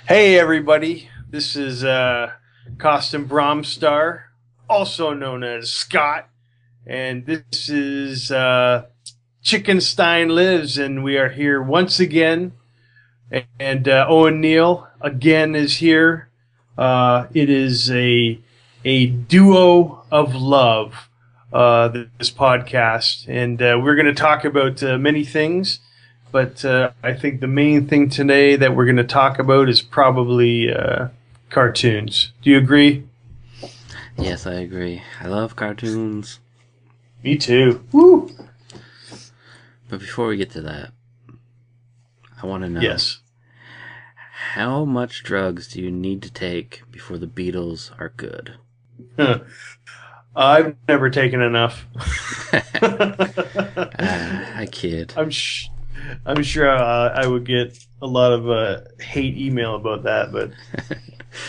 Hey everybody, this is Costin Bromstar, also known as Scott, and this is Chickenstein Lives, and we are here once again, and Owen Neal again is here. It is a duo of love, this podcast, and we're going to talk about many things. But I think the main thing today that we're going to talk about is probably cartoons. Do you agree? Yes, I agree. I love cartoons. Me too. Woo! But before we get to that, I want to know. Yes. How much drugs do you need to take before the Beatles are good? I've never taken enough. I kid. I'm sure I would get a lot of hate email about that. But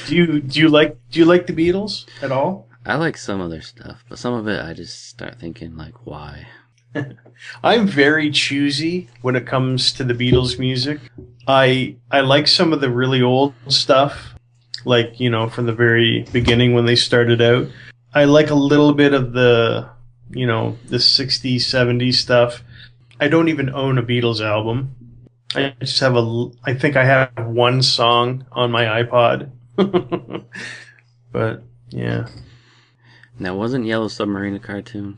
do you like the Beatles at all? I like some of their stuff, but some of it I just start thinking like, why? I'm very choosy when it comes to the Beatles music. I like some of the really old stuff, like, you know, from the very beginning when they started out. I like a little bit of the 60s, 70s stuff. I don't even own a Beatles album. I just have I think I have one song on my iPod. But, yeah. Now, wasn't Yellow Submarine a cartoon?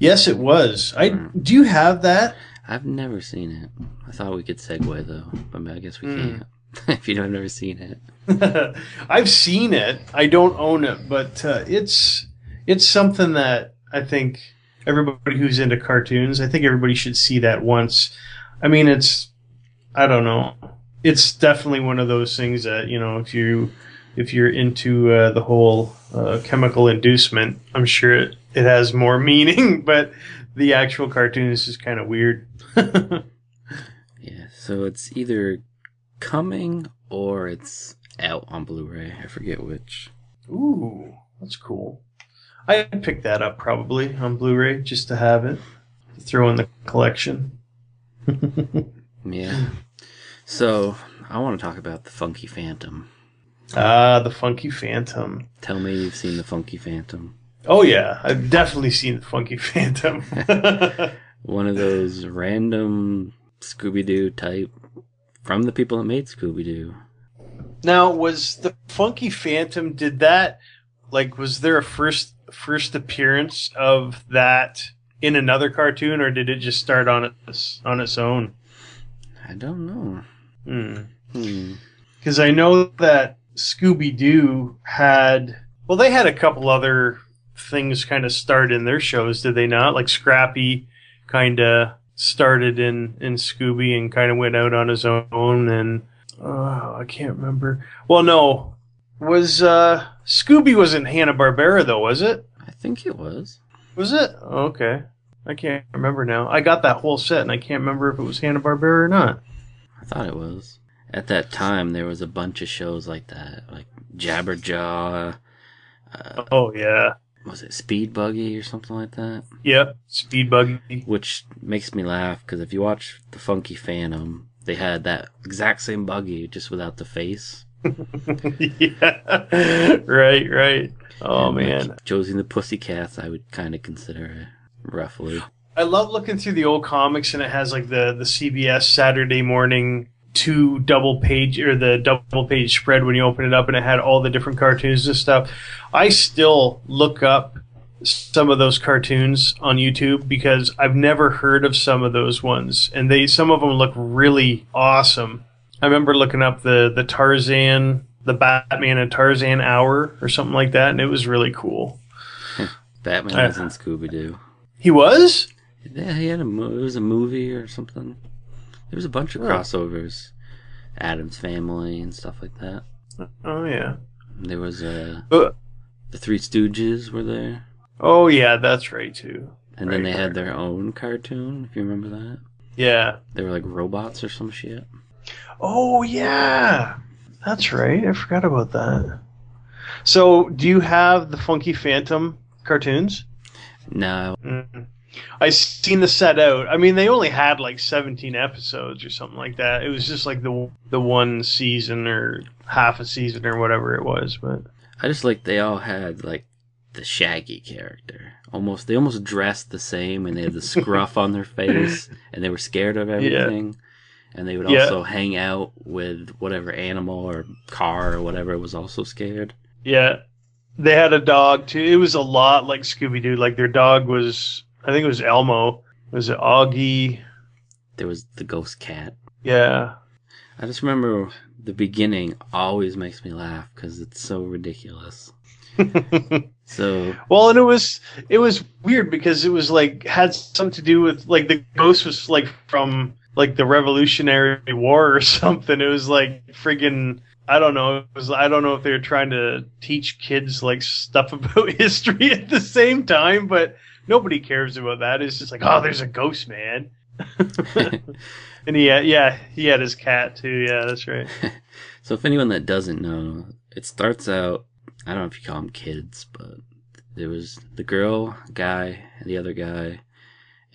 Yes, it was. Do you have that? I've never seen it. I thought we could segue, though, but I guess we can't. If you have never seen it. I've seen it. I don't own it, but it's something that I think everybody who's into cartoons, I think everybody should see that once. I mean, I don't know. It's definitely one of those things that, you know, if you're into the whole chemical inducement, I'm sure it has more meaning, but the actual cartoon is just kind of weird. Yeah, so it's either coming or it's out on Blu-ray. I forget which. Ooh, that's cool. I'd pick that up probably on Blu-ray just to have it, to throw in the collection. Yeah. So, I want to talk about the Funky Phantom. The Funky Phantom. Tell me you've seen the Funky Phantom. Oh yeah, I've definitely seen the Funky Phantom. One of those random Scooby-Doo type from the people that made Scooby-Doo. Now, was the Funky Phantom, was there a first appearance of that in another cartoon, or did it just start on its own? I don't know. Because I know that Scooby-Doo they had a couple other things kind of start in their shows, did they not? Like Scrappy kind of started in Scooby and kind of went out on his own, and I can't remember. Well, no. Was Scooby wasn't Hanna-Barbera though, was it? I think it was. Was it? Oh, okay. I can't remember now. I got that whole set and I can't remember if it was Hanna-Barbera or not. I thought it was. At that time, there was a bunch of shows like that, like Jabberjaw. Oh, yeah. Was it Speed Buggy or something like that? Yep, Speed Buggy. Which makes me laugh, because if you watch The Funky Phantom, they had that exact same buggy, just without the face. Yeah, right. Oh, and man. Like Josie and the Pussycats, I would kind of consider it, roughly. I love looking through the old comics, and it has like the CBS Saturday morning double page spread when you open it up, and it had all the different cartoons and stuff. I still look up some of those cartoons on YouTube because I've never heard of some of those ones, and some of them look really awesome. I remember looking up the Batman and Tarzan hour or something like that, and it was really cool. Batman was in Scooby-Doo. He was? Yeah, it was a movie or something. There was a bunch of crossovers. Addams Family and stuff like that. Oh, yeah. There was the Three Stooges were there. Oh, yeah, that's right, too. And then they had their own cartoon, if you remember that. Yeah. They were like robots or some shit. Oh, yeah. That's right. I forgot about that. So, do you have the Funky Phantom cartoons? No. I seen the set out. I mean, they only had like 17 episodes or something like that. It was just like the one season or half a season or whatever it was. But I just like they all had like the Shaggy character. They almost dressed the same, and they had the scruff on their face, and they were scared of everything. And they would also hang out with whatever animal or car or whatever was also scared. Yeah. They had a dog too. It was a lot like Scooby-Doo. Like their dog was, I think it was Elmo. Was it Augie? There was the ghost cat. Yeah. I just remember the beginning always makes me laugh because it's so ridiculous. So well, and it was weird because it was like had something to do with like the ghost was like from like the Revolutionary War or something. It was like friggin' I don't know. I don't know if they were trying to teach kids like stuff about history at the same time, but nobody cares about that. It's just like, oh, there's a ghost man. And he had his cat too. Yeah, that's right. So if anyone that doesn't know, it starts out, I don't know if you call them kids, but there was the girl, guy, and the other guy,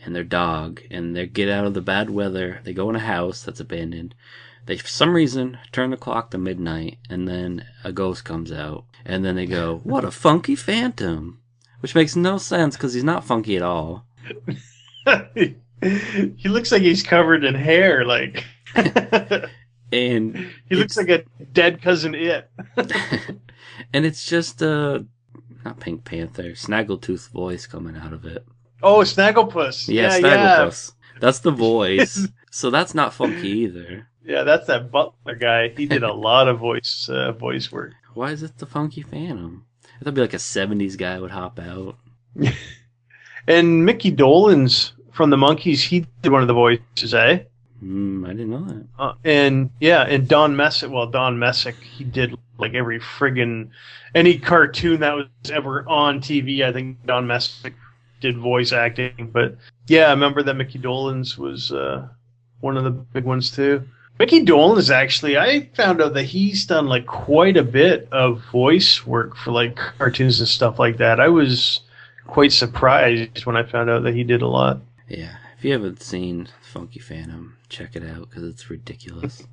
and their dog, and they get out of the bad weather. They go in a house that's abandoned. They, for some reason, turn the clock to midnight, and then a ghost comes out. And then they go, what a funky phantom. Which makes no sense, because he's not funky at all. He looks like he's covered in hair, like... And he looks like a dead cousin It. And it's just not Pink Panther, Snaggletooth voice coming out of it. Oh, Snagglepuss. Yeah, Snagglepuss. Yeah. That's the voice. So that's not funky either. Yeah, that's that Butler guy. He did a lot of voice work. Why is it the funky phantom? That'd be like a 70s guy would hop out. And Mickey Dolenz from the Monkees, he did one of the voices, eh? I didn't know that. And Don Messick, he did like every friggin' any cartoon that was ever on TV. I think Don Messick did voice acting. But yeah, I remember that Mickey Dolenz was one of the big ones too. Mickey Dolenz, actually, I found out that he's done like quite a bit of voice work for like cartoons and stuff like that. I was quite surprised when I found out that he did a lot. Yeah, if you haven't seen Funky Phantom, check it out because it's ridiculous.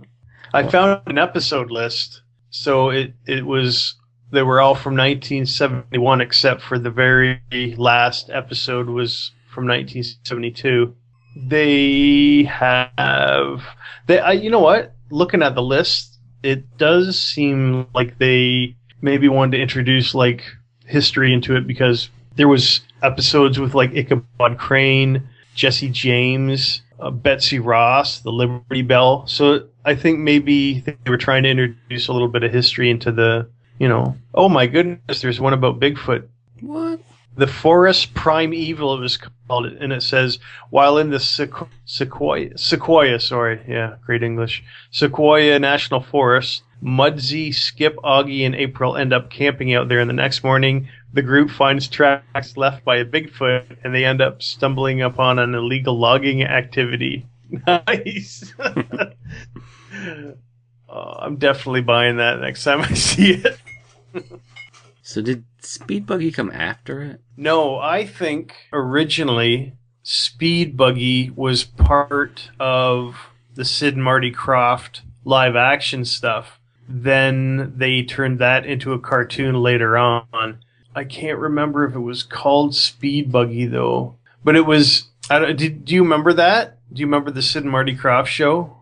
I found an episode list, so it was they were all from 1971 except for the very last episode was from 1972. They have you know what? Looking at the list, it does seem like they maybe wanted to introduce like history into it because there was episodes with like Ichabod Crane, Jesse James, Betsy Ross, the Liberty Bell. So I think maybe they were trying to introduce a little bit of history into the, oh my goodness, there's one about Bigfoot. What? The Forest Primeval, it was called, and it says, while in the Sequoia National Forest, Mudsie, Skip, Augie, and April end up camping out there, and the next morning, the group finds tracks left by a Bigfoot, and they end up stumbling upon an illegal logging activity. Nice! I'm definitely buying that next time I see it. So did Speed Buggy come after it? No, I think originally Speed Buggy was part of the Sid and Marty Krofft live action stuff. Then they turned that into a cartoon later on. I can't remember if it was called Speed Buggy though. But it was. Do you remember that? Do you remember the Sid and Marty Krofft show?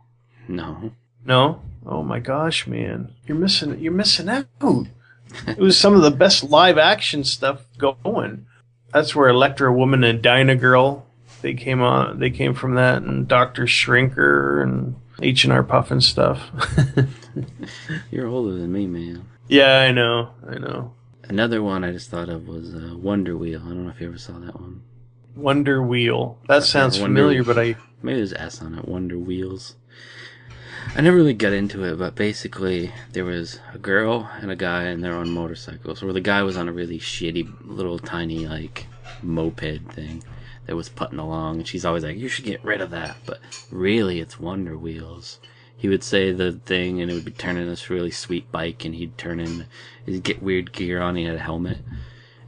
No. No? Oh my gosh, man! You're missing out. It was some of the best live action stuff going. That's where Electra Woman and Dinah Girl, they came from that, and Dr. Shrinker and H&R Puff and stuff. You're older than me, man. Yeah, I know. Another one I just thought of was Wonder Wheel. I don't know if you ever saw that one. Wonder Wheel. That sounds familiar, but maybe there's S on it. Wonder Wheels. I never really got into it, but basically there was a girl and a guy and they're on motorcycles. Where the guy was on a really shitty little tiny like moped thing that was putting along, and she's always like, "You should get rid of that." But really, it's Wonder Wheels. He would say the thing, and it would be turning this really sweet bike, and he'd get weird gear on. He had a helmet,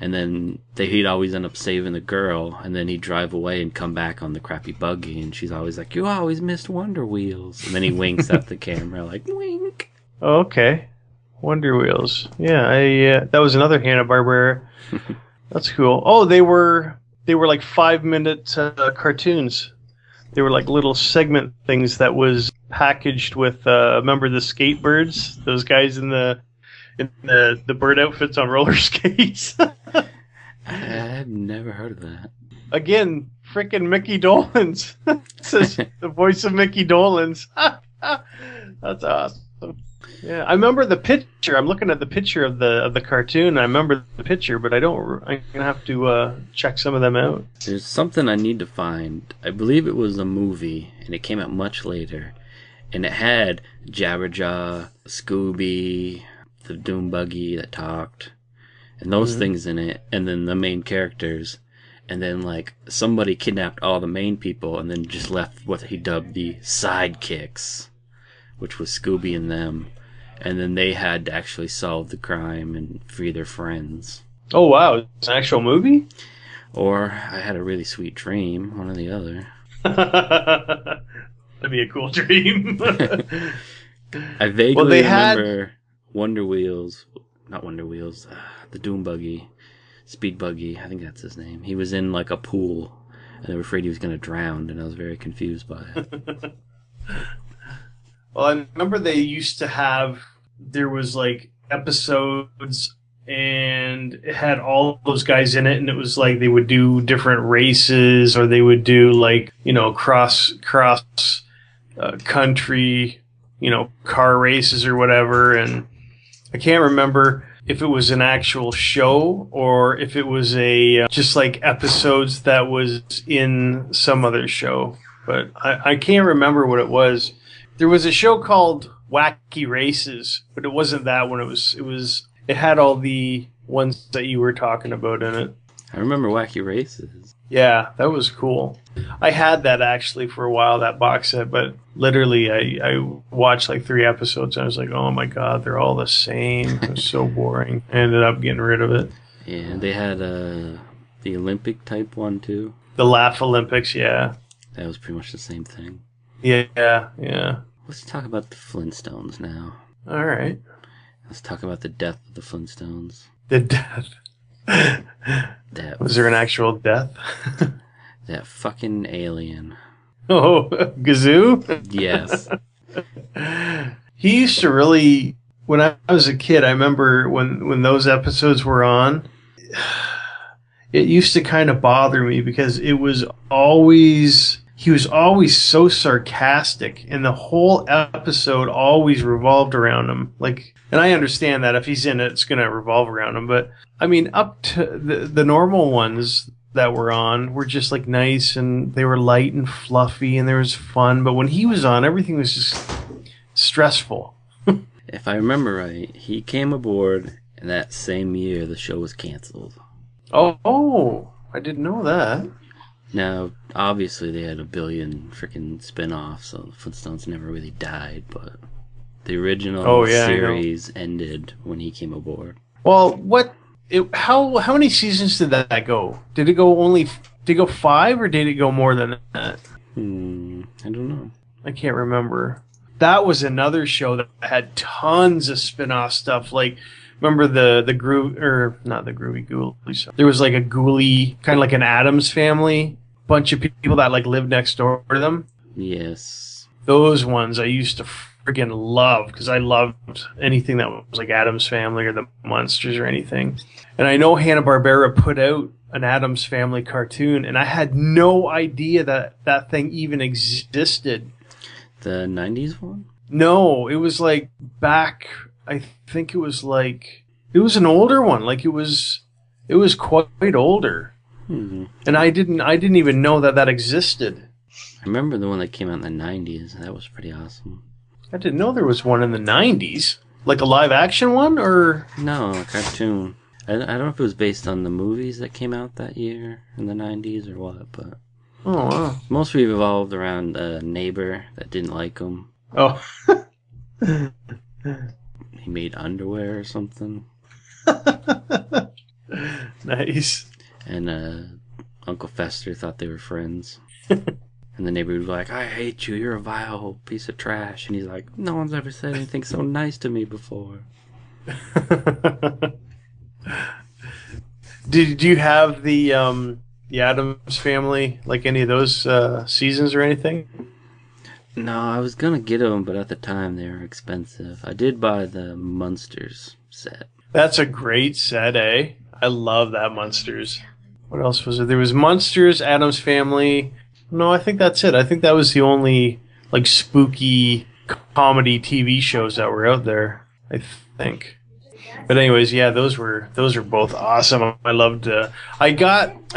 And then he'd always end up saving the girl, and then he'd drive away and come back on the crappy buggy, and she's always like, "You always missed Wonder Wheels." And then he winks at the camera like, wink. Oh, okay. Wonder Wheels. Yeah, that was another Hanna-Barbera. That's cool. Oh, they were like 5-minute cartoons. They were like little segment things that was packaged with, remember the skatebirds? Those guys in the bird outfits on roller skates. I've never heard of that. Again, frickin' Mickey Dolenz. Says the voice of Mickey Dolenz. That's awesome. Yeah, I remember the picture. I'm looking at the picture of the cartoon. I remember the picture, but I'm gonna have to check some of them out. There's something I need to find. I believe it was a movie, and it came out much later, and it had Jabberjaw, Scooby, the Doom Buggy that talked, and those things in it, and then the main characters, and then like somebody kidnapped all the main people and then just left what he dubbed the sidekicks, which was Scooby and them, and then they had to actually solve the crime and free their friends. Oh wow, it's an actual movie? Or I had a really sweet dream, one or the other. That'd be a cool dream. I vaguely remember Wonder Wheels, not Wonder Wheels, the Doom Buggy, Speed Buggy, I think that's his name. He was in like a pool, and they were afraid he was going to drown, and I was very confused by it. Well, I remember they used to have, there was like episodes, and it had all those guys in it, and it was like they would do different races, or they would do like, cross country, car races or whatever, and I can't remember if it was an actual show or if it was just like episodes that was in some other show. But I can't remember what it was. There was a show called Wacky Races, but it wasn't that one. It had all the ones that you were talking about in it. I remember Wacky Races. Yeah, that was cool. I had that actually for a while, that box set, but literally I watched like 3 episodes and I was like, oh my god, they're all the same. It was so boring. I ended up getting rid of it. Yeah, they had the Olympic type one too. The Laugh Olympics, yeah. That was pretty much the same thing. Yeah. Let's talk about the Flintstones now. All right. Let's talk about the death of the Flintstones. The death. Was there an actual death? That fucking alien. Oh, Gazoo? Yes. He used to really, when I was a kid, I remember when those episodes were on, it used to kind of bother me because he was always so sarcastic, and the whole episode always revolved around him. Like, and I understand that if he's in it, it's going to revolve around him. But I mean, up to the normal ones that were on were just like nice, and they were light and fluffy, and there was fun. But when he was on, everything was just stressful. If I remember right, he came aboard, and that same year the show was canceled. Oh, I didn't know that. Now, obviously, they had a billion freaking spin-offs, so the Flintstones never really died, but the original series ended when he came aboard. Well, how many seasons did that go? Did it go 5, or did it go more than that? I don't know. I can't remember. That was another show that had tons of spin-off stuff, like, remember the Groovy, or not the Groovy Ghoulies. There was like a Ghoulie, kind of like an Addams family, bunch of people that like lived next door to them. Yes. Those ones I used to friggin' love, because I loved anything that was like Addams Family or the Monsters or anything. And I know Hanna-Barbera put out an Addams Family cartoon, and I had no idea that thing even existed. The 90s one? No, it was like back, I think it was an older one. Like it was quite older. And I didn't even know that existed. I remember the one that came out in the 90s. That was pretty awesome. I didn't know there was one in the 90s. Like a live action one, or? No, a cartoon. I don't know if it was based on the movies that came out that year in the 90s or what, but... Oh, wow. Mostly revolved around a neighbor that didn't like him. Oh. He made underwear or something. Nice. And Uncle Fester thought they were friends. And the neighbor would be like, I hate you, you're a vile piece of trash. And he's like, no one's ever said anything so nice to me before. Did you have the Addams Family, like any of those seasons or anything? No, I was gonna get them, but at the time they were expensive. I did buy the Munsters set. That's a great set, eh? I love that Munsters. What else was there? There was Munsters, Addams Family. No, I think that's it. I think that was the only like spooky comedy TV shows that were out there, I think. But anyways, yeah, those were both awesome. I loved I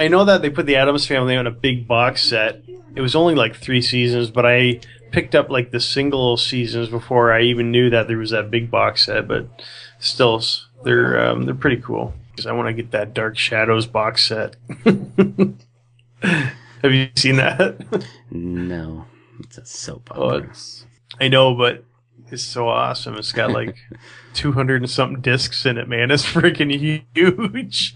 know that they put the Addams Family on a big box set. It was only like 3 seasons, but I picked up like the single seasons before I even knew that there was that big box set, but still they're pretty cool. Cuz I want to get that Dark Shadows box set. Have you seen that? No. It's so popular. I know, but it's so awesome. It's got like 200 and something discs in it, man. It's freaking huge.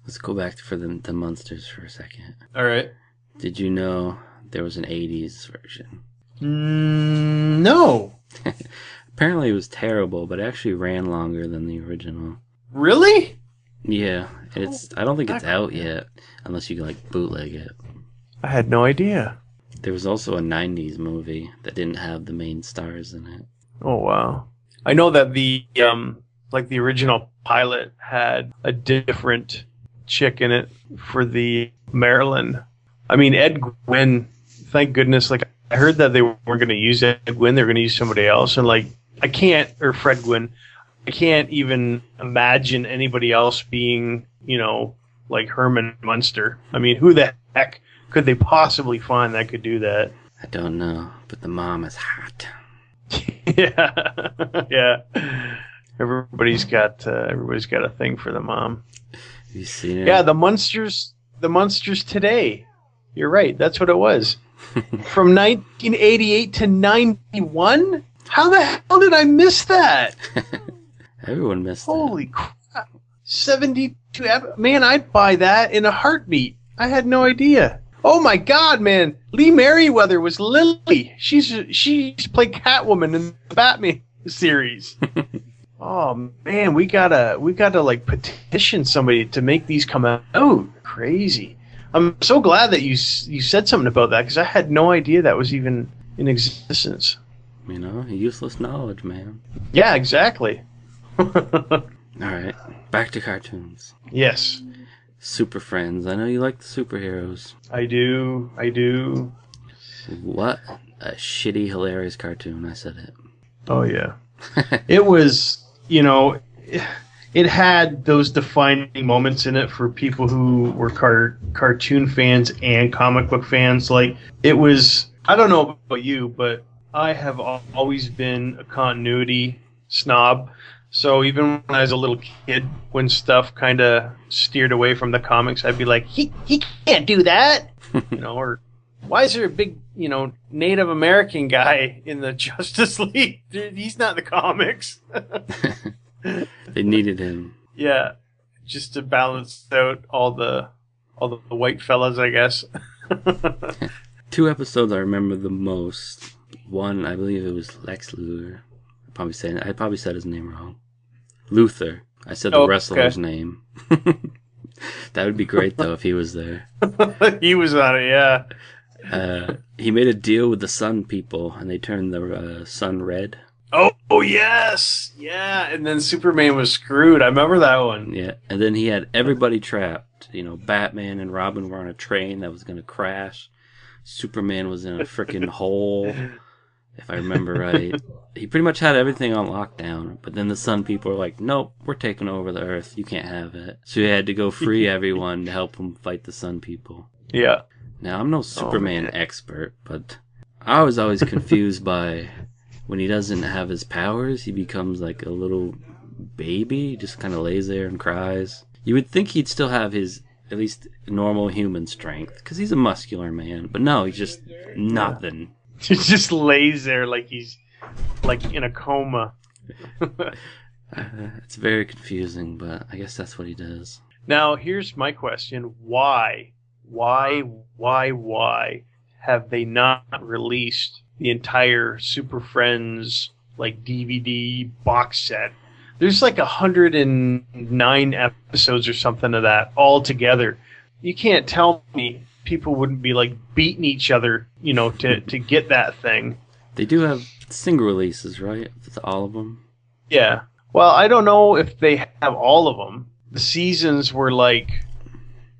Let's go back for the Munsters for a second. All right. Did you know there was an 80s version? No. Apparently it was terrible, but it actually ran longer than the original. Really? Yeah. I don't think it's out yet, unless you can like bootleg it. I had no idea. There was also a 90s movie that didn't have the main stars in it. Oh, wow. I know that the original pilot had a different chick in it for the Maryland. I mean, Ed Gwynn, thank goodness, like, I heard that they weren't going to use Ed Gwynn, they were going to use somebody else, and, like, Fred Gwynn, I can't even imagine anybody else being, like Herman Munster. I mean, who the heck could they possibly find that could do that? I don't know, but the mom is hot. Yeah. Yeah. Everybody's got a thing for the mom. Have you seen it? Yeah, the Munsters Today. You're right. That's what it was. From 1988 to 91? How the hell did I miss that? Everyone missed it. Holy crap. 72. Man, I'd buy that in a heartbeat. I had no idea. Oh my God, man! Lee Merriweather was Lily. She played Catwoman in the Batman series. Oh man, we gotta like petition somebody to make these come out. Crazy! I'm so glad that you said something about that because I had no idea that was even in existence. Useless knowledge, man. Yeah, exactly. All right, back to cartoons. Yes. Super Friends. I know you like the superheroes. I do. What a shitty, hilarious cartoon. I said it. Oh, yeah. It was, it had those defining moments in it for people who were cartoon fans and comic book fans. Like, it was, I don't know about you, but I have always been a continuity snob. So even when I was a little kid, when stuff kind of steered away from the comics, I'd be like, he can't do that, or why is there a big, Native American guy in the Justice League? He's not in the comics. They needed him. Yeah, just to balance out all the white fellas, I guess. 2 episodes I remember the most. One, I believe it was Lex Luthor. I probably said his name wrong. Luthor. I said the wrestler's name. That would be great, though, if he was there. He was on it, yeah. He made a deal with the Sun people, and they turned the sun red. Oh, yes! Yeah, and then Superman was screwed. I remember that one. Yeah, and then he had everybody trapped. Batman and Robin were on a train that was going to crash. Superman was in a freaking hole. If I remember right. He pretty much had everything on lockdown, but then the Sun people were like, nope, we're taking over the Earth. You can't have it. So he had to go free everyone to help him fight the Sun people. Yeah. Now, I'm no Superman expert, but I was always confused by when he doesn't have his powers, he becomes like a little baby, just kind of lays there and cries. You would think he'd still have his, at least, normal human strength, because he's a muscular man, but no, he's just nothing. He just lays there like he's like in a coma. It's very confusing, but I guess that's what he does. Now, here's my question. Why have they not released the entire Super Friends like DVD box set? There's like 109 episodes or something of that all together. You can't tell me people wouldn't be like beating each other, to get that thing. They do have single releases, right? With all of them? Yeah. Well, I don't know if they have all of them. The seasons were like,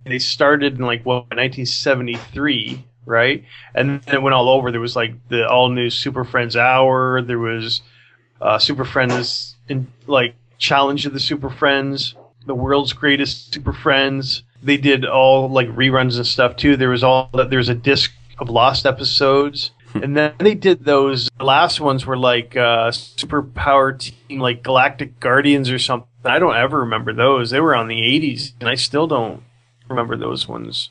they started in 1973, right? And then it went all over. There was like the all new Super Friends Hour. There was Super Friends Challenge of the Super Friends, the World's Greatest Super Friends. They did all like reruns and stuff too. There was a disc of lost episodes. And then they did those last ones were like Superpower Team, like Galactic Guardians or something. I don't ever remember those. They were on the 80s, and I still don't remember those ones.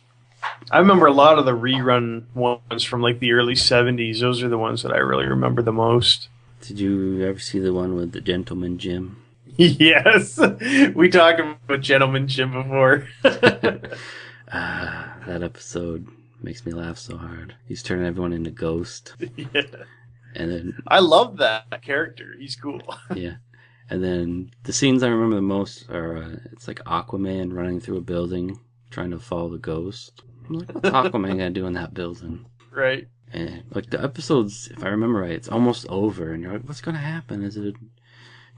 I remember a lot of the rerun ones from like the early 70s. Those are the ones that I really remember the most. Did you ever see the one with the Gentleman Jim? Yes. We talked about Gentleman Jim before. That episode makes me laugh so hard. He's turning everyone into ghost. Yeah. And then I love that character. He's cool. Yeah. And then the scenes I remember the most are it's like Aquaman running through a building trying to follow the ghost. I'm like, what's Aquaman gonna do in that building? Right. And like the episodes, if I remember right, it's almost over, and you're like, what's gonna happen? Is it,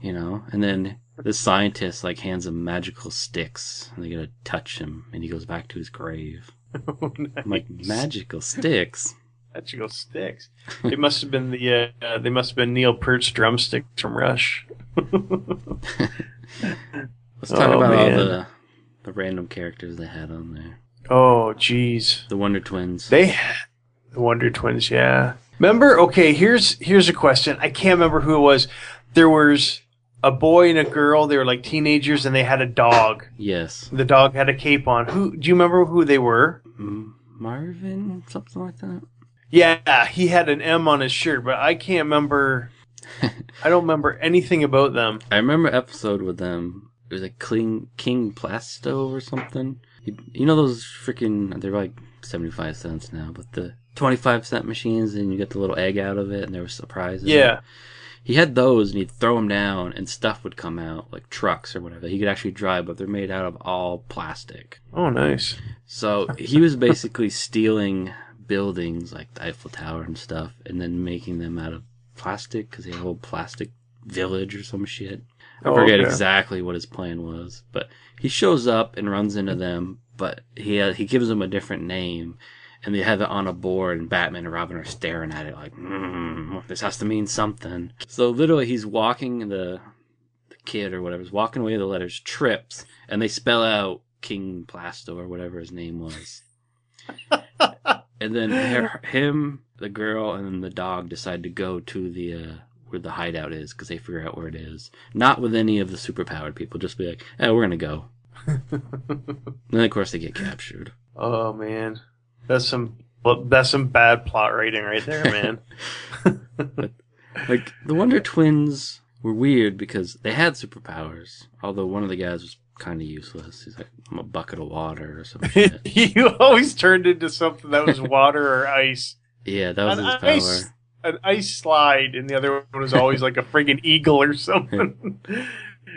And then the scientist like hands him magical sticks, and they gotta touch him, and he goes back to his grave. Oh, nice. I'm like, magical sticks. Magical sticks. They must have been they must have been Neil Peart's drumsticks from Rush. Let's talk about all the random characters they had on there. Oh, jeez. The Wonder Twins. The Wonder Twins, yeah. Remember? Okay, here's a question. I can't remember who it was. There was a boy and a girl. They were like teenagers, and they had a dog. Yes. The dog had a cape on. Do you remember who they were? Marvin, something like that. Yeah, he had an M on his shirt, but I can't remember. I don't remember anything about them. I remember an episode with them. It was like King Plasto or something. You know those freaking, they're like 75 cents now, but the 25-cent machines, and you get the little egg out of it, and there was surprises. Yeah. He had those, and he'd throw them down, and stuff would come out, like trucks or whatever. He could actually drive, but they're made out of all plastic. Oh, nice. So he was basically stealing buildings like the Eiffel Tower and stuff, and then making them out of plastic, because he had a whole plastic village or some shit. I forget exactly what his plan was, but he shows up and runs into them, but he gives them a different name, and they have it on a board, and Batman and Robin are staring at it like, this has to mean something. So literally he's walking, the kid or whatever is walking away, the letters trips, and they spell out King Plasto or whatever his name was. And then him, the girl, and then the dog decide to go to the where the hideout is, because they figure out where it is. Not with any of the superpowered people, just be like, we're gonna go. And then of course they get captured. Oh man, that's some bad plot writing right there, man. Like the Wonder Twins were weird because they had superpowers, although one of the guys was kind of useless. He's like, I'm a bucket of water or some shit. You always turned into something that was water or ice. Yeah, that was his power. An ice slide, and the other one was always like a friggin' eagle or something.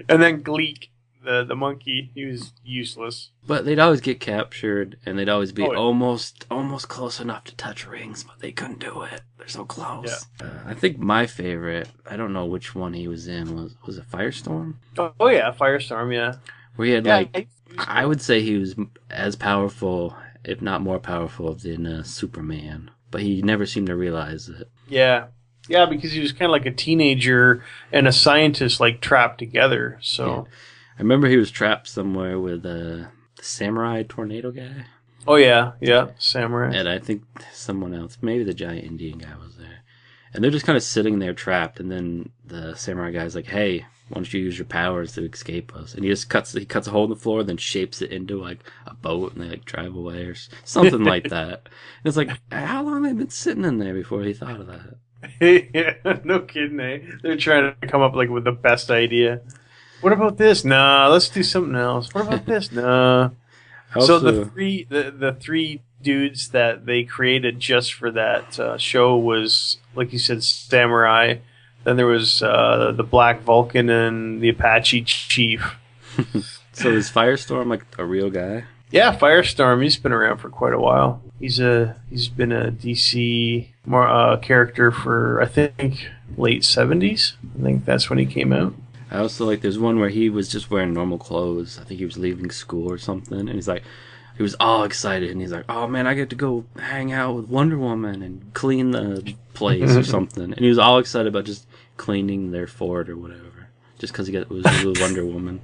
And then Gleek, the monkey, he was useless. But they'd always get captured, and they'd always be almost close enough to touch rings, but they couldn't do it. They're so close. Yeah. I think my favorite, I don't know which one he was in, was it Firestorm? Oh yeah, Firestorm, yeah. Where he had I would say he was as powerful, if not more powerful, than Superman. But he never seemed to realize it. Yeah. Yeah, because he was kind of like a teenager and a scientist, like, trapped together, so... Yeah. I remember he was trapped somewhere with the samurai tornado guy. Oh, yeah. Yeah, samurai. And I think someone else, maybe the giant Indian guy was there. And they're just kind of sitting there trapped, and then the samurai guy's like, hey, why don't you use your powers to escape us? And he just cuts a hole in the floor, then shapes it into like a boat, and they like drive away or something like that. And it's like, how long have they been sitting in there before he thought of that? Yeah, no kidding, eh? They're trying to come up like with the best idea. What about this? Nah, let's do something else. What about this? Nah. Also, So the three dudes that they created just for that show was, like you said, Samurai. Then there was the Black Vulcan and the Apache Chief. so is Firestorm like a real guy? Yeah, Firestorm. He's been around for quite a while. He's been a DC character for, I think, late 70s. I think that's when he came out. I also like there's one where he was just wearing normal clothes. I think he was leaving school or something, and he's like, he was all excited, and he's like, "Oh man, I get to go hang out with Wonder Woman and clean the place or something." And he was all excited about just cleaning their fort or whatever, just because it was with Wonder Woman.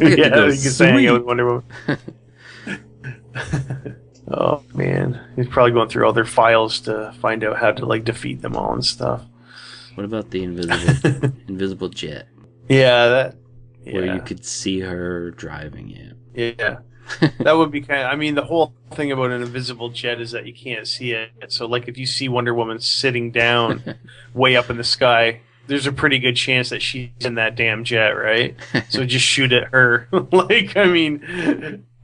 Yeah, he gets to hang out with Wonder Woman. Oh man, he's probably going through all their files to find out how to like defeat them all and stuff. What about the invisible jet? Yeah, where you could see her driving it. Yeah, that would be kind of. I mean, the whole thing about an invisible jet is that you can't see it. So, like, if you see Wonder Woman sitting down way up in the sky, there's a pretty good chance that she's in that damn jet, right? So just shoot at her. Like, I mean,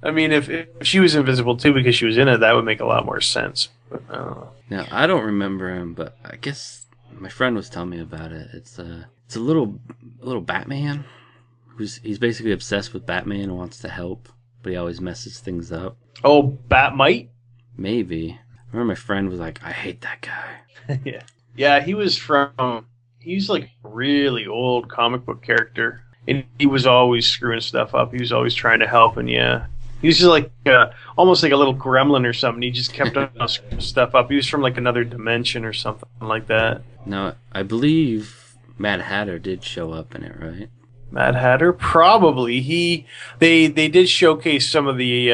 if she was invisible too because she was in it, that would make a lot more sense. But I don't know. Now, I don't remember him, but I guess my friend was telling me about it. It's a little Batman. He's basically obsessed with Batman and wants to help, but he always messes things up. Oh, Batmite? Maybe. I remember my friend was like, "I hate that guy." Yeah. He's like a really old comic book character, and he was always screwing stuff up. He was always trying to help, and yeah. He was just like almost like a little gremlin or something. He just kept on screwing stuff up. He was from like another dimension or something like that. Now, I believe Mad Hatter did show up in it, right? Mad Hatter, probably. They did showcase some of the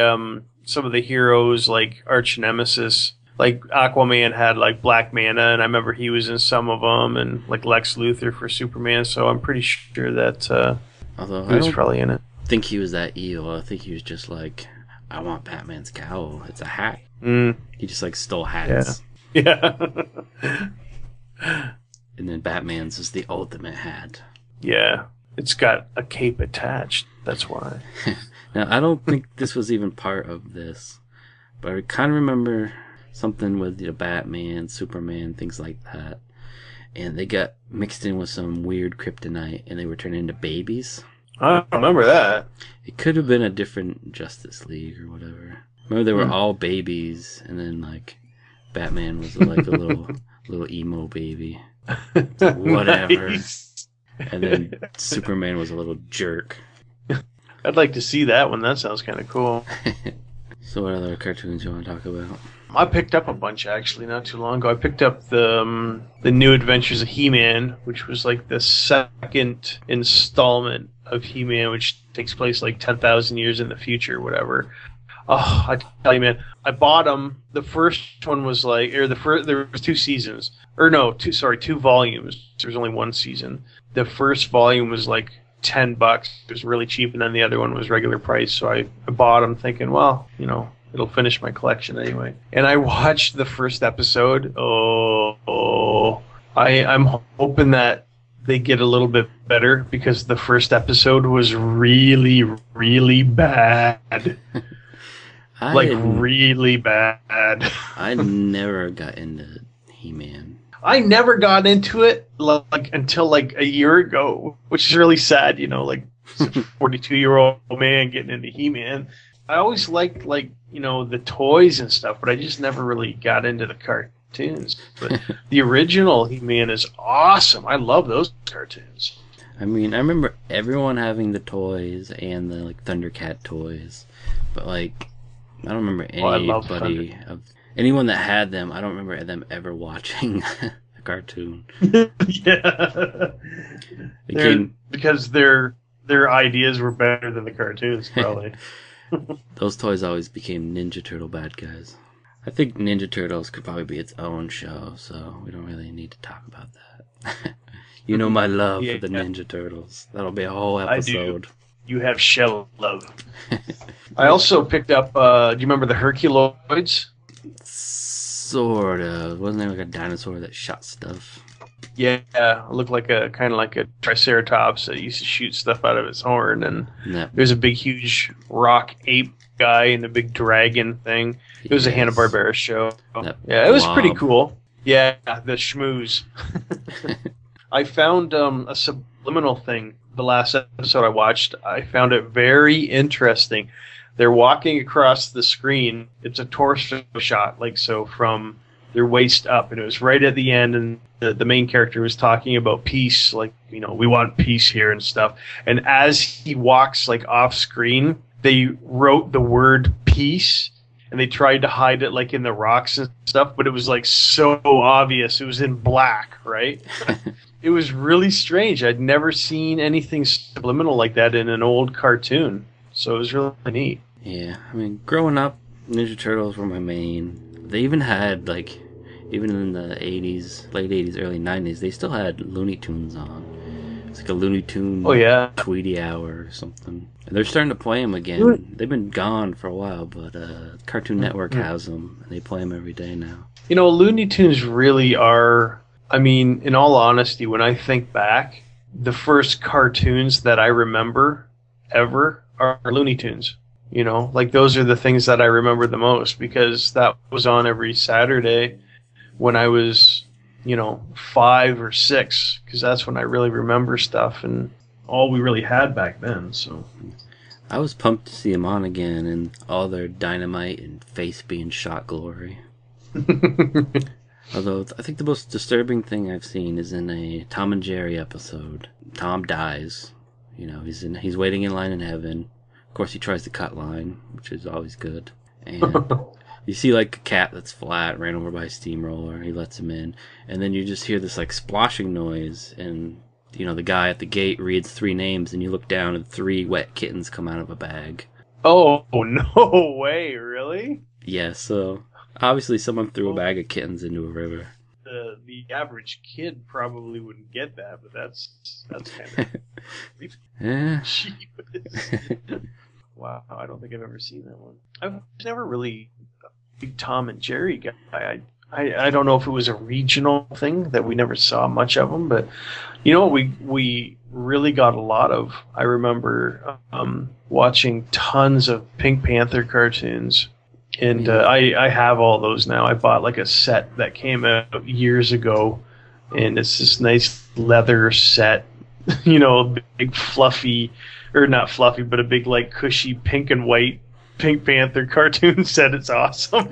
heroes like arch nemesis. Like Aquaman had like Black Manta, and I remember he was in some of them, and like Lex Luthor for Superman. So I'm pretty sure that he was probably in it. I think he was that evil. I think he was just like, I want Batman's cowl. It's a hat. He just like stole hats. Yeah. And then Batman's is the ultimate hat. Yeah. It's got a cape attached. That's why. Now, I don't think this was even part of this, but I kind of remember something with Batman, Superman, things like that. And they got mixed in with some weird kryptonite, and they were turned into babies. I remember that. It could have been a different Justice League or whatever. Remember, they were all babies, and then like Batman was like a little emo baby. Whatever. Nice. And then Superman was a little jerk. I'd like to see that one. That sounds kind of cool. So what other cartoons you want to talk about? I picked up a bunch actually not too long ago. I picked up the New Adventures of He-Man, which was like the second installment of He-Man, which takes place like 10,000 years in the future or whatever. Oh, I tell you, man, I bought them. The first one was like, there was two seasons. Or no, two volumes. There was only one season. The first volume was like $10. It was really cheap, and then the other one was regular price. So I bought them thinking, well, it'll finish my collection anyway. And I watched the first episode. I'm hoping that they get a little bit better because the first episode was really, really bad. Really bad. I never got into He-Man. I never got into it until like a year ago, which is really sad, like a 42-year-old man getting into He-Man. I always liked the toys and stuff, but I just never really got into the cartoons. But the original He-Man is awesome. I love those cartoons. I mean, I remember everyone having the toys and the Thundercat toys, but I don't remember anyone that had them. I don't remember them ever watching the cartoon. Yeah, because their ideas were better than the cartoons, probably. Those toys always became Ninja Turtle bad guys. I think Ninja Turtles could probably be its own show, so we don't really need to talk about that. You know my love for the Ninja Turtles. That'll be a whole episode. I do. You have shell love. I also picked up, do you remember the Herculoids? Sort of. Wasn't there like a dinosaur that shot stuff? Yeah, it looked like a kind of like a triceratops that used to shoot stuff out of its horn, and Yep. there's a big, huge rock ape guy and a big dragon thing. It was a Yes. Hanna-Barbera show. That Yeah, it was pretty blob. cool. Yeah, the schmooze. I found a subliminal thing the last episode I watched. I found it very interesting. They're walking across the screen. It's a torso shot, like so from their waist up, and it was right at the end, and the main character was talking about peace, like, you know, we want peace here and stuff. And as he walks like off screen, they wrote the word peace, and they tried to hide it like in the rocks and stuff, but it was like so obvious. It was in black, right? It was really strange. I'd never seen anything subliminal like that in an old cartoon, so it was really neat. Yeah, I mean, growing up, Ninja Turtles were my main. They even had, like, even in the 80s, late 80s, early 90s, they still had Looney Tunes on. It's like a Looney Tune Tweety Hour or something. And they're starting to play them again. They've been gone for a while, but Cartoon Network has them, and they play them every day now. You know, Looney Tunes really are, I mean, in all honesty, when I think back, the first cartoons that I remember ever are Looney Tunes. You know, like those are the things that I remember the most, because that was on every Saturday when I was, you know, 5 or 6, because that's when I really remember stuff and all we really had back then. So I was pumped to see them on again and all their dynamite and face being shot glory. Although I think the most disturbing thing I've seen is in a Tom and Jerry episode. Tom dies. You know, he's waiting in line in heaven. Of course, he tries to cut line, which is always good. And you see, like, a cat that's flat, ran over by a steamroller, and he lets him in. And then you just hear this, like, splashing noise, and, you know, the guy at the gate reads 3 names, and you look down, and 3 wet kittens come out of a bag. Oh, no way, really? Yeah, so, obviously someone threw a bag of kittens into a river. The average kid probably wouldn't get that, but that's kind of... Yeah. Wow, I don't think I've ever seen that one. I was never really a big Tom and Jerry guy. I don't know if it was a regional thing that we never saw much of them, but you know what we really got a lot of? I remember watching tons of Pink Panther cartoons, and I have all those now. I bought like a set that came out years ago, and it's this nice leather set, you know, a big fluffy, or not fluffy, but a big like cushy pink and white Pink Panther cartoon set. It's awesome.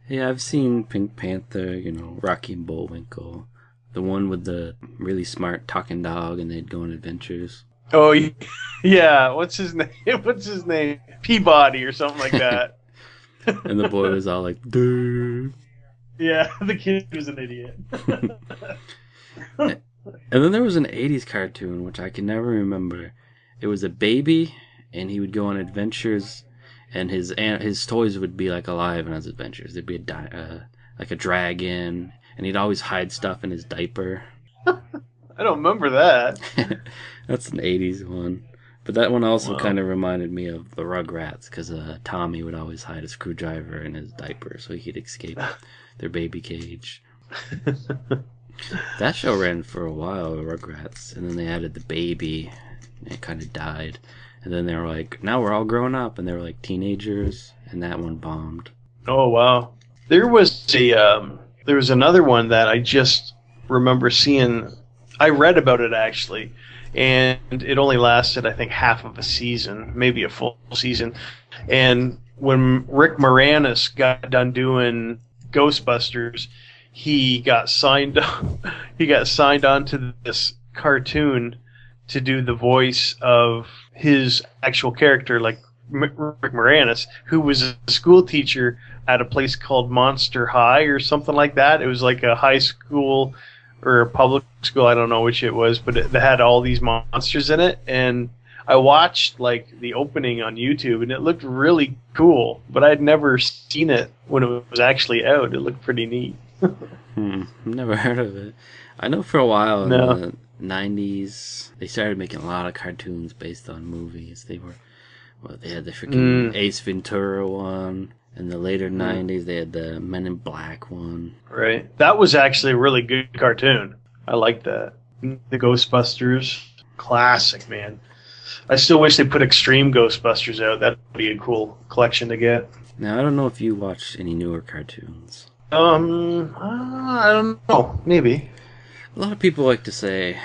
Yeah, I've seen Pink Panther, you know, Rocky and Bullwinkle. The one with the really smart talking dog and they'd go on adventures. Oh, yeah. What's his name? What's his name? Peabody or something like that. And the boy was all like, dude. Yeah, the kid was an idiot. And then there was an 80s cartoon, which I can never remember. It was a baby, and he would go on adventures, and his toys would be like alive in his adventures. There'd be like a dragon, and he'd always hide stuff in his diaper. I don't remember that. That's an 80s one. But that one also kind of reminded me of the Rugrats, because Tommy would always hide a screwdriver in his diaper so he could escape their baby cage. That show ran for a while, the Rugrats, and then they added the baby, and it kind of died. And then they were like, now we're all grown up, and they were like teenagers, and that one bombed. Oh, wow. There was another one that I just remember seeing. I read about it, actually, and it only lasted, I think, half of a season, maybe a full season. And when Rick Moranis got done doing Ghostbusters, he got signed on to this cartoon to do the voice of his actual character, like Rick Moranis, who was a school teacher at a place called Monster High or something like that. It was like a high school or a public school, I don't know which it was, but it had all these monsters in it. And I watched like the opening on YouTube, and it looked really cool, but I'd never seen it when it was actually out. It looked pretty neat. Never heard of it. I know for a while in the 90s they started making a lot of cartoons based on movies. They had the freaking Ace Ventura one. In the later 90s they had the Men in Black one. Right. That was actually a really good cartoon. I like that. The Ghostbusters, classic, man. I still wish they put Extreme Ghostbusters out. That'd be a cool collection to get. Now, I don't know if you watch any newer cartoons. I don't know. Maybe. A lot of people like to say,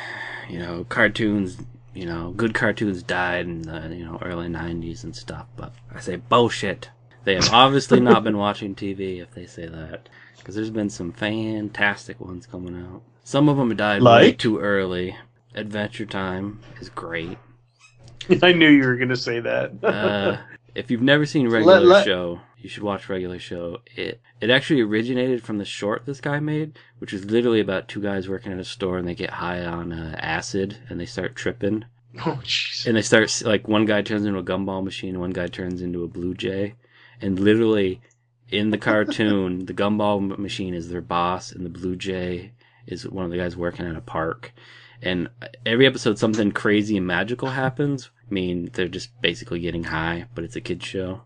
cartoons, good cartoons died in the, early 90s and stuff, but I say bullshit. They have obviously not been watching TV if they say that, because there's been some fantastic ones coming out. Some of them died way too early. Adventure Time is great. I knew you were going to say that. If you've never seen Regular Show, you should watch Regular Show. It actually originated from the short this guy made, which is literally about two guys working at a store and they get high on acid and they start tripping. Oh, jeez. And they start, like, one guy turns into a gumball machine, one guy turns into a blue jay. And literally, in the cartoon, the gumball machine is their boss and the blue jay is one of the guys working at a park. And every episode, something crazy and magical happens. I mean, they're just basically getting high, but it's a kid's show.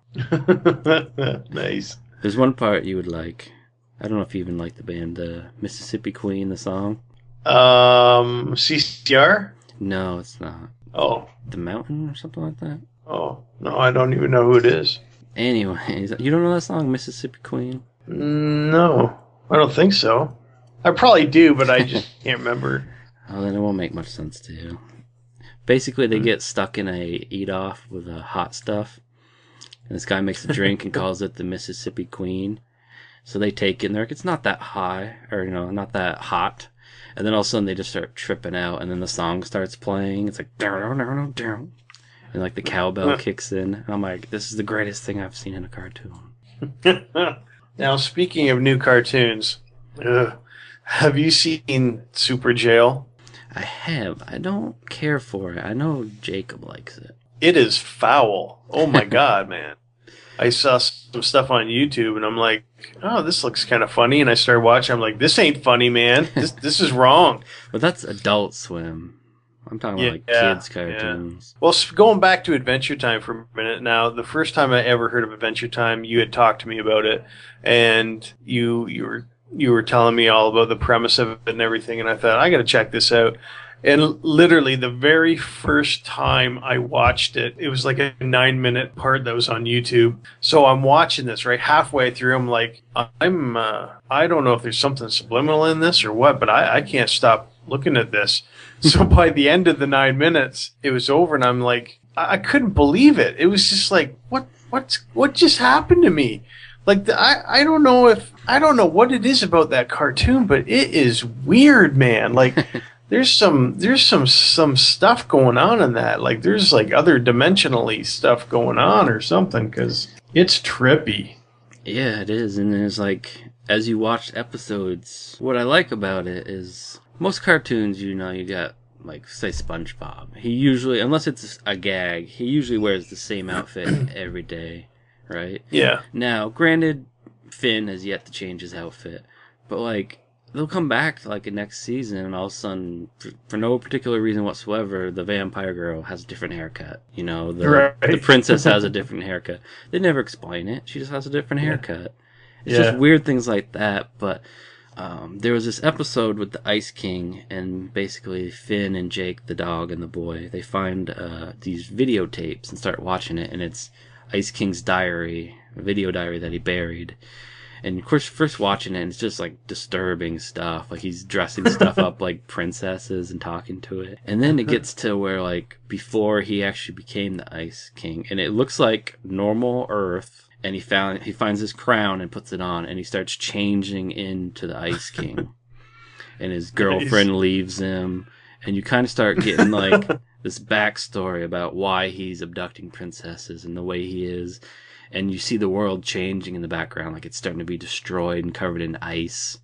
Nice. There's one part you would like. I don't know if you even like the band Mississippi Queen, the song. CCR? No, it's not. Oh. The Mountain or something like that? Oh, no, I don't even know who it is. Anyways, you don't know that song, Mississippi Queen? No, I don't think so. I probably do, but I just can't remember. Oh, then it won't make much sense to you. Basically, they get stuck in a eat-off with hot stuff. And this guy makes a drink and calls it the Mississippi Queen. So they take it and they're like, it's not that high, or, not that hot. And then all of a sudden they just start tripping out and then the song starts playing. It's like, down, down, down. And like the cowbell kicks in. And I'm like, this is the greatest thing I've seen in a cartoon. Now, speaking of new cartoons, have you seen Super Jail? I have. I don't care for it. I know Jacob likes it. It is foul. Oh my God, man. I saw some stuff on YouTube and I'm like, oh, this looks kind of funny. And I started watching. I'm like, this ain't funny, man. This is wrong. But that's Adult Swim. I'm talking about like kids' cartoons. Yeah. Well, going back to Adventure Time for a minute now, the first time I ever heard of Adventure Time, you had talked to me about it. And you were telling me all about the premise of it and everything, and I thought, I got to check this out. And literally, the very first time I watched it, it was like a 9-minute part that was on YouTube. So I'm watching this, right? Halfway through, I'm like, I don't know if there's something subliminal in this or what, but I can't stop looking at this. So by the end of the 9 minutes, it was over, and I'm like, I couldn't believe it. It was just like, what just happened to me? Like, I don't know what it is about that cartoon, but it is weird, man. Like, there's some stuff going on in that. Like, there's like other dimensionally stuff going on or something, because it's trippy. Yeah, it is. And there's like, as you watch episodes, what I like about it is most cartoons, you got, like, say SpongeBob. He usually, unless it's a gag, he usually wears the same outfit every day. Right? Yeah. Now, granted, Finn has yet to change his outfit, but like they'll come back to like a next season, and all of a sudden, for no particular reason whatsoever, the vampire girl has a different haircut. The princess has a different haircut. They never explain it. She just has a different haircut. It's just weird things like that. But there was this episode with the Ice King, and basically Finn and Jake, the dog, and the boy, they find these videotapes and start watching it, and it's Ice King's diary, a video diary that he buried. And of course, first watching it, it's just like disturbing stuff. Like he's dressing stuff up like princesses and talking to it. And then it gets to where like before he actually became the Ice King, and it looks like normal Earth. And he finds his crown and puts it on, and he starts changing into the Ice King. And his girlfriend leaves him, and you kind of start getting like this backstory about why he's abducting princesses and the way he is. And you see the world changing in the background, like it's starting to be destroyed and covered in ice.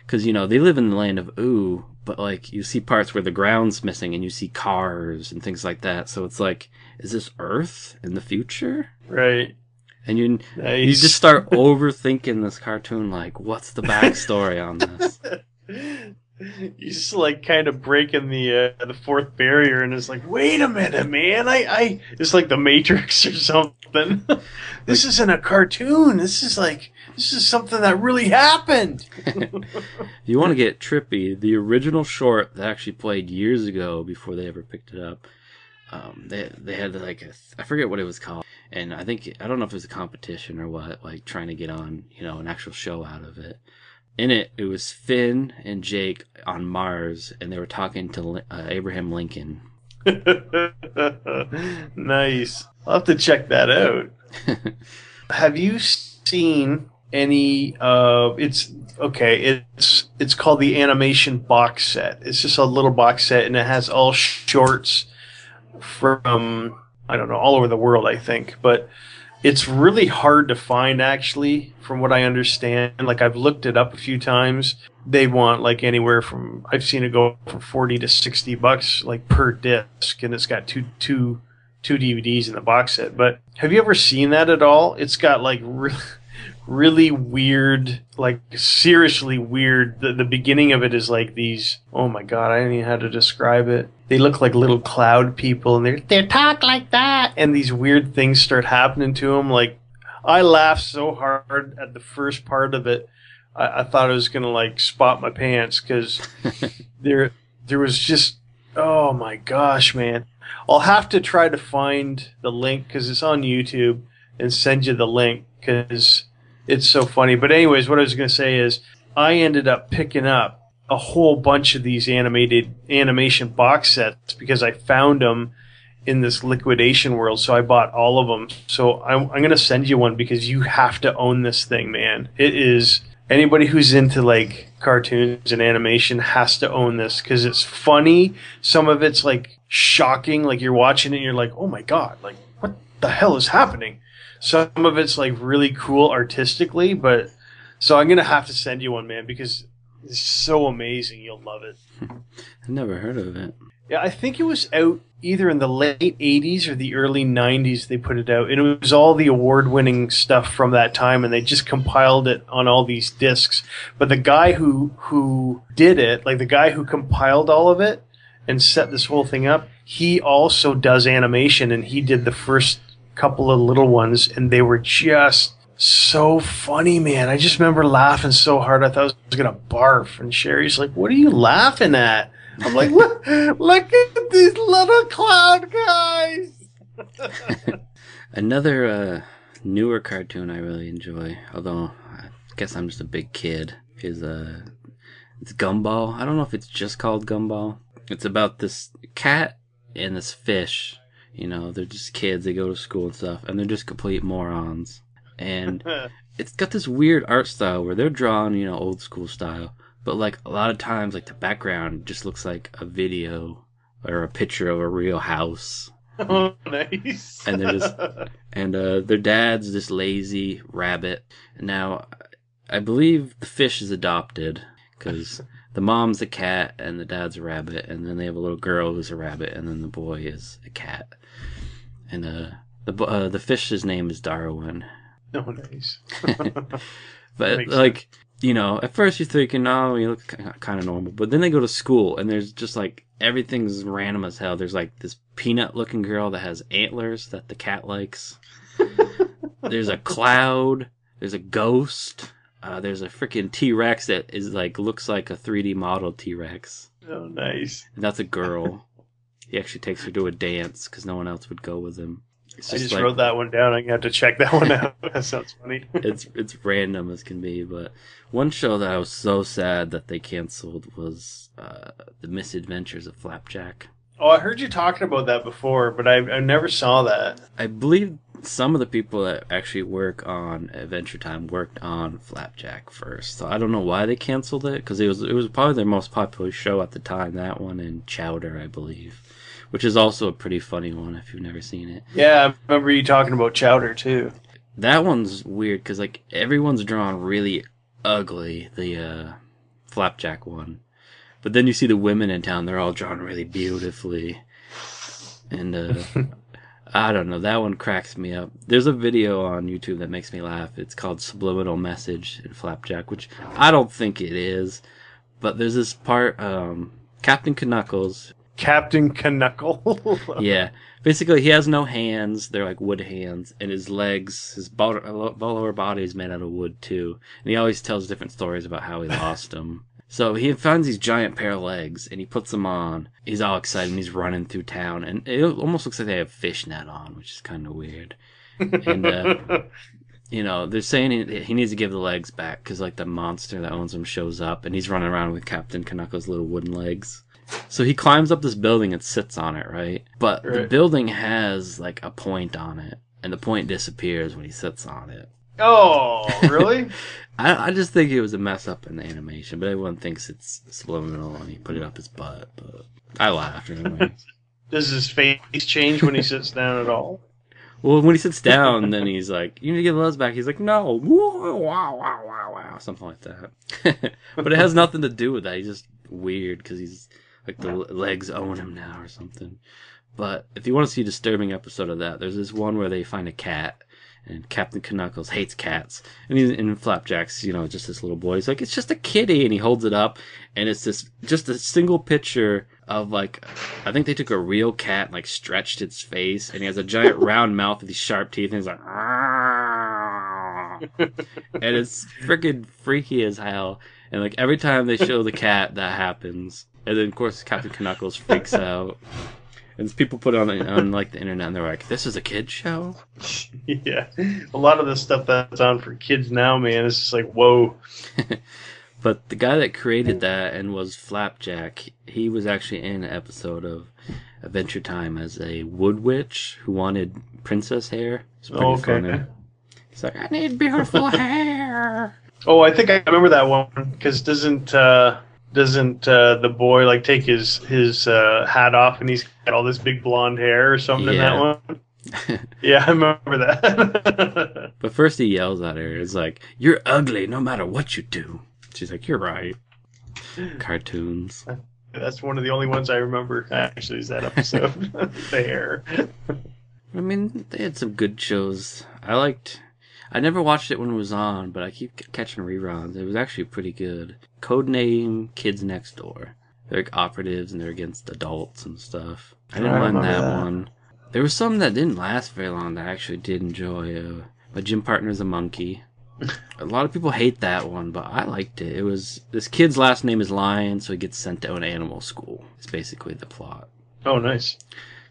Because, they live in the land of Ooh, but like you see parts where the ground's missing and you see cars and things like that. So it's like, is this Earth in the future? Right. And you just start overthinking this cartoon, like, what's the backstory on this? He's just like kind of breaking the fourth barrier, and it's like, wait a minute, man! It's like the Matrix or something. This isn't a cartoon. This is something that really happened. You want to get trippy? The original short that actually played years ago before they ever picked it up. They had like I forget what it was called, and I don't know if it was a competition or what, like trying to get on an actual show out of it. In it was Finn and Jake on Mars, and they were talking to Abraham Lincoln. Nice. I'll have to check that out. Have you seen any of it's called the animation box set. It's just a little box set, and it has all shorts from I don't know, all over the world, I think, but it's really hard to find, actually, from what I understand. Like, I've looked it up a few times. They want, like, anywhere from, I've seen it go from $40 to $60, like, per disc, and it's got two DVDs in the box set. But have you ever seen that at all? It's got, like, really weird, like, seriously weird. The beginning of it is like these, oh my god, I don't even know how to describe it. They look like little cloud people, and they talk like that, and these weird things start happening to them. Like, I laughed so hard at the first part of it, I thought I was gonna like spot my pants, because there was just, oh my gosh, man. I'll have to try to find the link, because it's on YouTube, and send you the link, because it's so funny. But anyways, what I was going to say is I ended up picking up a whole bunch of these animation box sets because I found them in this liquidation world. So I bought all of them. So I'm going to send you one, because you have to own this thing, man. It is, anybody who's into like cartoons and animation has to own this, because it's funny. Some of it's like shocking. Like, you're watching it and you're like, oh my god, like what the hell is happening? Some of it's like really cool artistically, but so I'm gonna have to send you one, man, because it's so amazing. You'll love it. I've never heard of it. Yeah, I think it was out either in the late 80s or the early 90s they put it out, and it was all the award-winning stuff from that time, and they just compiled it on all these discs. But the guy who did it, like the guy who compiled all of it and set this whole thing up, he also does animation, and he did the first couple of little ones, and they were just so funny, man. I just remember laughing so hard I thought I was gonna barf, and Sherry's like, what are you laughing at? I'm like, look at these little clown guys. Another newer cartoon I really enjoy, although I guess I'm just a big kid, is it's Gumball. I don't know if it's just called Gumball. It's about this cat and this fish. They're just kids. They go to school and stuff, and they're just complete morons. And it's got this weird art style where they're drawn, old school style. But, like, a lot of times, like, the background just looks like a video or a picture of a real house. Oh, nice. And they're just, and their dad's this lazy rabbit. Now, I believe the fish is adopted, because the mom's a cat and the dad's a rabbit, and then they have a little girl who's a rabbit, and then the boy is a cat. And the fish's name is Darwin. Oh, nice. But like, at first you're thinking, oh, you look kind of normal, but then they go to school and there's just like everything's random as hell. There's like this peanut-looking girl that has antlers that the cat likes. There's a cloud. There's a ghost. There's a freaking T-Rex that is like looks like a 3D model T-Rex. Oh, nice. And that's a girl. He actually takes her to a dance because no one else would go with him. I just wrote that one down. I'm gonna have to check that one out. That sounds funny. It's random as can be, but one show that I was so sad that they canceled was The Misadventures of Flapjack. Oh, I heard you talking about that before, but I never saw that. I believe some of the people that actually work on Adventure Time worked on Flapjack first, so I don't know why they canceled it, because it was probably their most popular show at the time. That one and Chowder, I believe. Which is also a pretty funny one if you've never seen it. Yeah, I remember you talking about Chowder, too. That one's weird, because like everyone's drawn really ugly, the Flapjack one. But then you see the women in town, they're all drawn really beautifully. And I don't know, that one cracks me up. There's a video on YouTube that makes me laugh. It's called Subliminal Message in Flapjack, which I don't think it is. But there's this part, Captain Knuckles. Captain Knuckle. Yeah. Basically, he has no hands. They're like wood hands. And his legs, his lower body is made out of wood, too. And he always tells different stories about how he lost them. So he finds these giant pair of legs, and he puts them on. He's all excited, and he's running through town. And it almost looks like they have fishnet on, which is kind of weird. And, they're saying he needs to give the legs back, because, like, the monster that owns them shows up, and he's running around with Captain Knuckles' little wooden legs. So he climbs up this building and sits on it, right? But the building has, like, a point on it, and the point disappears when he sits on it. Oh, really? I just think it was a mess up in the animation, but everyone thinks it's subliminal and he put it up his butt, but I laughed anyway. Does his face change when he sits down at all? Well, when he sits down, then he's like, you need to get the legs back. He's like, no. Wow, wow, wow, wow. Something like that. But it has nothing to do with that. He's just weird because he's like the legs own him now or something. But if you want to see a disturbing episode of that, there's this one where they find a cat. And Captain Knuckles hates cats. And he's in Flapjack's, just this little boy. He's like, it's just a kitty. And he holds it up. And it's just a single picture of, like, I think they took a real cat and, like, stretched its face. And he has a giant round mouth with these sharp teeth. And he's like, and it's freaking freaky as hell. And, like, every time they show the cat, that happens. And then, of course, Captain Knuckles freaks out. And people put it on like the internet, and they're like, "This is a kid show." Yeah, a lot of the stuff that's on for kids now, man, is just like, whoa. But the guy that created that and was Flapjack, he was actually in an episode of Adventure Time as a wood witch who wanted princess hair. It's pretty funny. He's like, "I need beautiful hair." Oh, I think I remember that one because doesn't the boy like take his hat off and he's got all this big blonde hair or something in that one? Yeah, I remember that. But first he yells at her. It's like, "You're ugly no matter what you do." She's like, "You're right." Cartoons. That's one of the only ones I remember, actually, is that episode. The hair. I mean, they had some good shows. I never watched it when it was on, but I keep catching reruns. It was actually pretty good. Codename Kids Next Door. They're like operatives and they're against adults and stuff. I didn't mind that one. There was some that didn't last very long that I actually did enjoy. My gym partner's a monkey. A lot of people hate that one, but I liked it. It was this kid's last name is Lion, so he gets sent to an animal school. It's basically the plot. Oh, nice.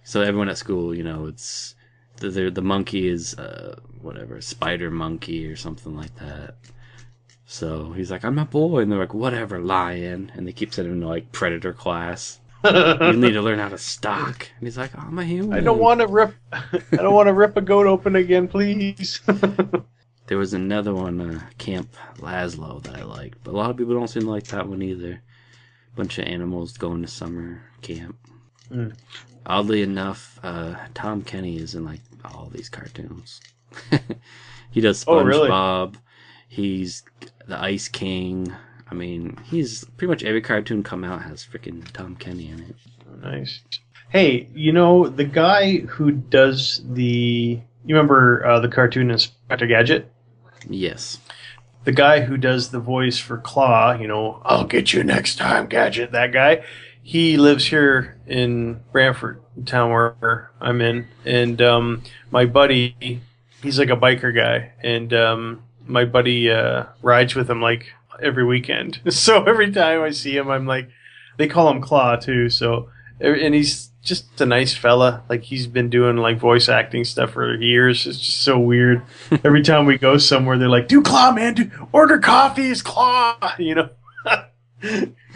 So everyone at school, it's the monkey is spider monkey or something like that. So he's like, "I'm a boy," and they're like, "Whatever, Lion," and they keep sending him to like predator class. You need to learn how to stalk. And he's like, "Oh, I'm a human. I don't want to rip a goat open again, please." There was another one, Camp Laszlo, that I liked, but a lot of people don't seem to like that one either. Bunch of animals going to summer camp. Oddly enough, Tom Kenny is in like all these cartoons. He does SpongeBob. Oh, really? He's the Ice King. I mean, he's pretty much every cartoon come out has freaking Tom Kenny in it. Oh, nice. Hey, the guy who does you remember the cartoon Inspector Gadget? Yes. The guy who does the voice for Claw, "I'll get you next time, Gadget," that guy, he lives here in Brantford, town where I'm in. And my buddy, he's like a biker guy. And my buddy rides with him like every weekend. So every time I see him, I'm like, they call him Claw too. So, and he's just a nice fella. Like he's been doing like voice acting stuff for years. It's just so weird. Every time we go somewhere, they're like, "Do Claw, man. Order coffee. It's Claw."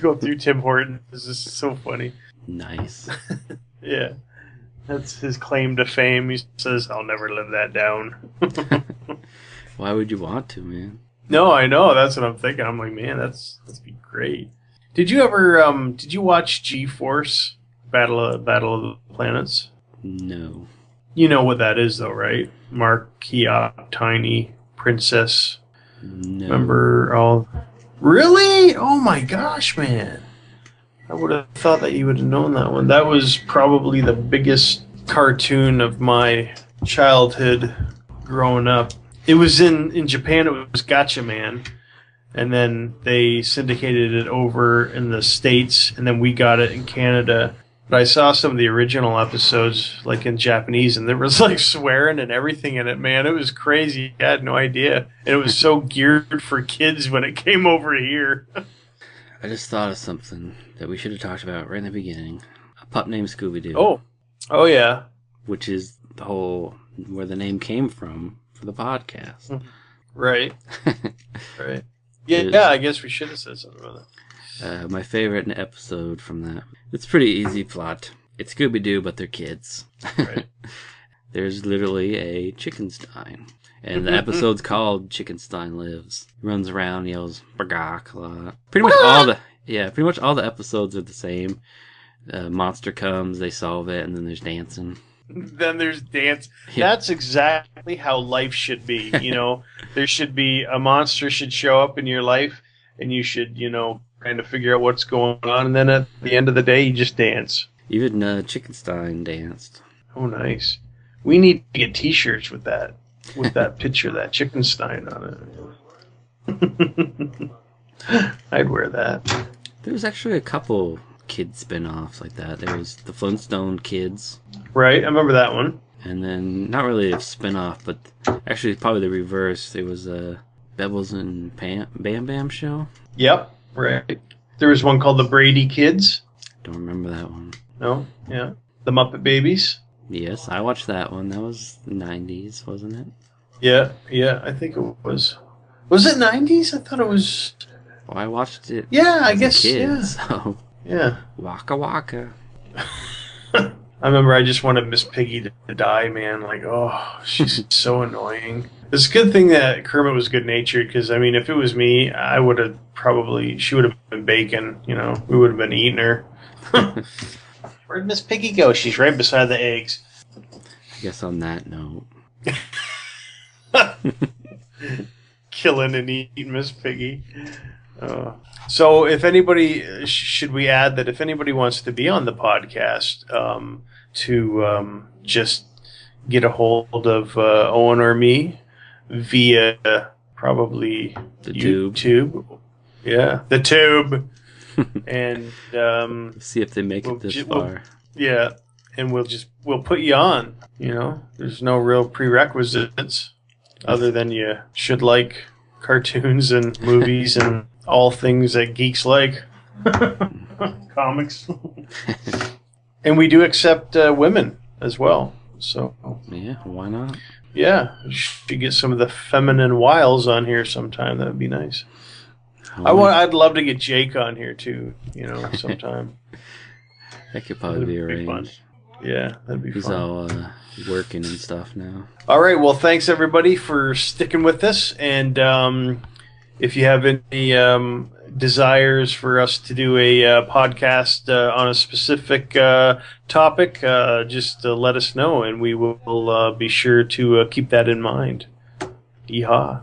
Go through Tim Hortons. This is so funny. Nice. Yeah. That's his claim to fame. He says, "I'll never live that down." Why would you want to, man? No, I know. That's what I'm thinking. I'm like, man, that'd be great. Did you ever did you watch G-Force Battle of the Planets? No. You know what that is though, right? Mark, Keop, Tiny, Princess. No. Remember all? Really? Oh my gosh, man. I would have thought that you would have known that one. That was probably the biggest cartoon of my childhood growing up. It was in Japan, it was Gotcha Man. and then they syndicated it over in the States, and then we got it in Canada. But I saw some of the original episodes, like in Japanese, and there was like swearing and everything in it, man. It was crazy. I had no idea. And it was so geared for kids when it came over here. I just thought of something that we should have talked about right in the beginning. A pup named Scooby-Doo. Oh yeah. Which is the whole, where the name came from for the podcast. Right. Right. Yeah, I guess we should have said something about that. My favorite episode from that. It's pretty easy plot. It's Scooby-Doo, but they're kids. Right. There's literally a Chickenstein. And the episode's called Chickenstein Lives. He runs around, yells "Bargak" a lot. Pretty much all the episodes are the same. Monster comes, they solve it, and then there's dancing. Then there's dance. Yeah. That's exactly how life should be. You know, there should be a monster should show up in your life, and you should, kind of figure out what's going on, and then at the end of the day, you just dance. Even Chickenstein danced. Oh, nice. We need to get T-shirts with that picture, that Chickenstein on it. I'd wear that. There was actually a couple kid spin-offs like that. There was the Flintstone kids. Right, I remember that one. And then, not really a spin-off, but actually probably the reverse. There was a Bebbles and Bam Bam show. Yep. Right. There was one called the Brady Kids. Don't remember that one. No? Yeah. The Muppet Babies. Yes, I watched that one. That was the 90s, wasn't it? Yeah, I think it was. Was it 90s? I thought it was... Well, I watched it I guess, a kid, yeah. So. Yeah. Waka waka. I remember I just wanted Miss Piggy to die, man. Like, oh, she's so annoying. It's a good thing that Kermit was good-natured, because, I mean, if it was me, I would have she would have been bacon, we would have been eating her. Where'd Miss Piggy go? She's right beside the eggs. I guess on that note. Killing and eating Miss Piggy. So if anybody, should we add that if anybody wants to be on the podcast, to just get a hold of Owen or me via probably the YouTube. Tube. Yeah, the Tube. And see if they make it this far. Yeah, and we'll put you on. There's no real prerequisites other than you should like cartoons and movies and all things that geeks like. Comics. And we do accept women as well. So yeah, why not? Yeah, we should get some of the feminine wiles on here sometime. That would be nice. I'd love to get Jake on here too. Sometime. That could probably be arranged. Yeah, that'd be fun. He's all working and stuff now. All right. Well, thanks everybody for sticking with us. And if you have any desires for us to do a podcast on a specific topic, just let us know, and we will be sure to keep that in mind. Yeehaw.